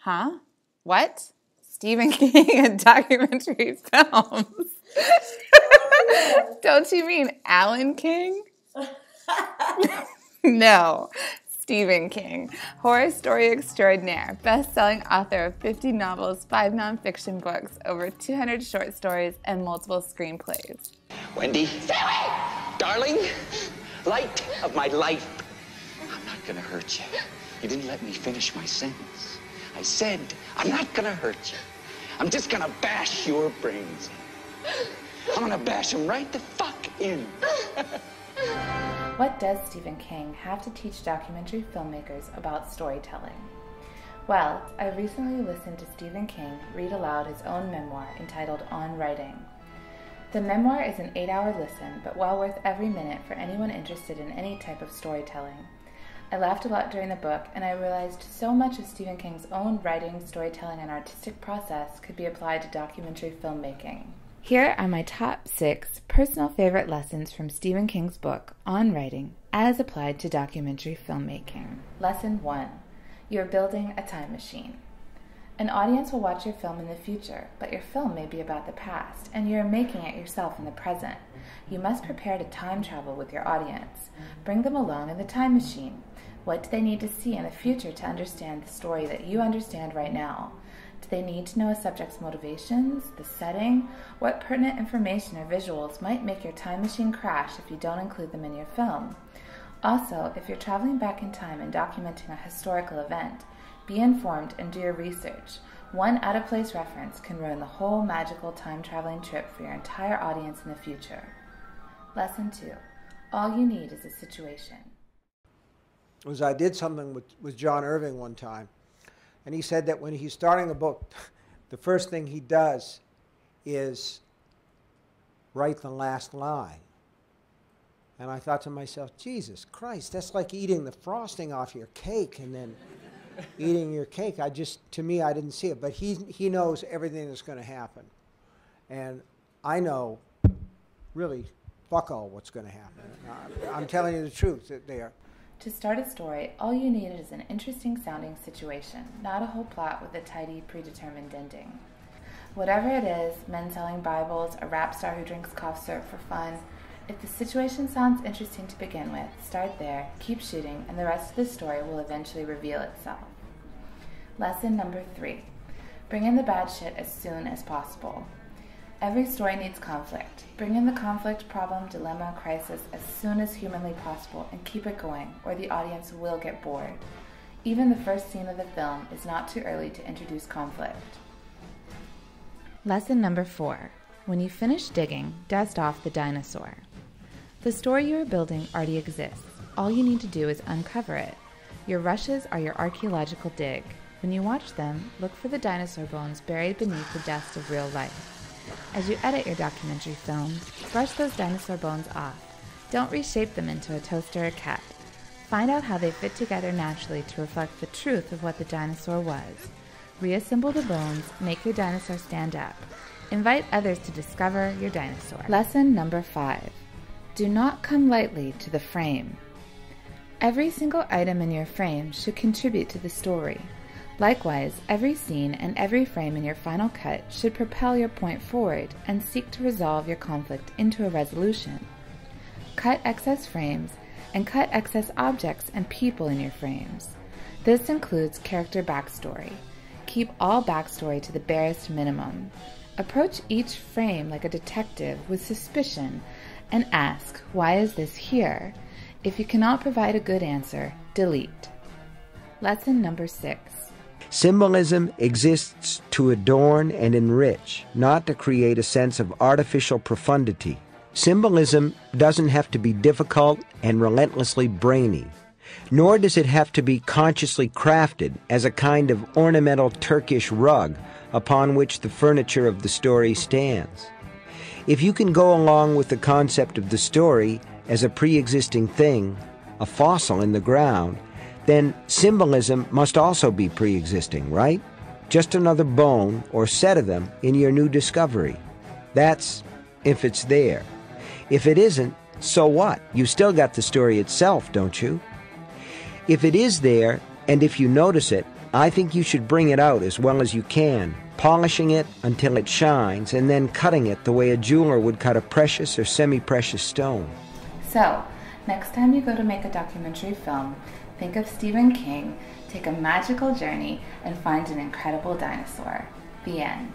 Huh? What? Stephen King and documentary films. Don't you mean Alan King? No, Stephen King, horror story extraordinaire, best-selling author of 50 novels, 5 nonfiction books, over 200 short stories, and multiple screenplays. Wendy, stay away! Darling, light of my life. I'm not gonna hurt you. You didn't let me finish my sentence. I said, I'm not gonna hurt you. I'm just gonna bash your brains in. I'm gonna bash them right the fuck in. What does Stephen King have to teach documentary filmmakers about storytelling? Well, I recently listened to Stephen King read aloud his own memoir entitled On Writing. The memoir is an 8-hour listen, but well worth every minute for anyone interested in any type of storytelling. I laughed a lot during the book, and I realized so much of Stephen King's own writing, storytelling, and artistic process could be applied to documentary filmmaking. Here are my top 6 personal favorite lessons from Stephen King's book, On Writing, as applied to documentary filmmaking. Lesson 1. You're building a time machine. An audience will watch your film in the future, but your film may be about the past, and you're making it yourself in the present. You must prepare to time travel with your audience. Bring them along in the time machine. What do they need to see in the future to understand the story that you understand right now? Do they need to know a subject's motivations, the setting? What pertinent information or visuals might make your time machine crash if you don't include them in your film? Also, if you're traveling back in time and documenting a historical event, be informed and do your research. One out-of-place reference can ruin the whole magical time-traveling trip for your entire audience in the future. Lesson 2. All you need is a situation. I did something with John Irving one time, and he said that when he's starting a book, the first thing he does is write the last line. And I thought to myself, Jesus Christ, that's like eating the frosting off your cake and then eating your cake. To me, I didn't see it. But he knows everything that's going to happen. And I know, really, fuck all what's going to happen. I'm telling you the truth. To start a story, all you need is an interesting sounding situation, not a whole plot with a tidy, predetermined ending. Whatever it is, men selling Bibles, a rap star who drinks cough syrup for fun, if the situation sounds interesting to begin with, start there, keep shooting, and the rest of the story will eventually reveal itself. Lesson number 3. Bring in the bad shit as soon as possible. Every story needs conflict. Bring in the conflict, problem, dilemma, crisis as soon as humanly possible and keep it going, or the audience will get bored. Even the first scene of the film is not too early to introduce conflict. Lesson number 4. When you finish digging, dust off the dinosaur. The story you are building already exists. All you need to do is uncover it. Your rushes are your archaeological dig. When you watch them, look for the dinosaur bones buried beneath the dust of real life. As you edit your documentary films, brush those dinosaur bones off. Don't reshape them into a toaster or cat. Find out how they fit together naturally to reflect the truth of what the dinosaur was. Reassemble the bones, make your dinosaur stand up. Invite others to discover your dinosaur. Lesson number 5. Do not come lightly to the frame. Every single item in your frame should contribute to the story. Likewise, every scene and every frame in your final cut should propel your point forward and seek to resolve your conflict into a resolution. Cut excess frames and cut excess objects and people in your frames. This includes character backstory. Keep all backstory to the barest minimum. Approach each frame like a detective with suspicion and ask, why is this here? If you cannot provide a good answer, delete. Lesson number 6. Symbolism exists to adorn and enrich, not to create a sense of artificial profundity. Symbolism doesn't have to be difficult and relentlessly brainy, nor does it have to be consciously crafted as a kind of ornamental Turkish rug upon which the furniture of the story stands. If you can go along with the concept of the story as a pre-existing thing, a fossil in the ground, then symbolism must also be pre-existing, right? Just another bone or set of them in your new discovery. That's if it's there. If it isn't, so what? You still got the story itself, don't you? If it is there, and if you notice it, I think you should bring it out as well as you can, polishing it until it shines, and then cutting it the way a jeweler would cut a precious or semi-precious stone. So, next time you go to make a documentary film, think of Stephen King, take a magical journey, and find an incredible dinosaur. The end.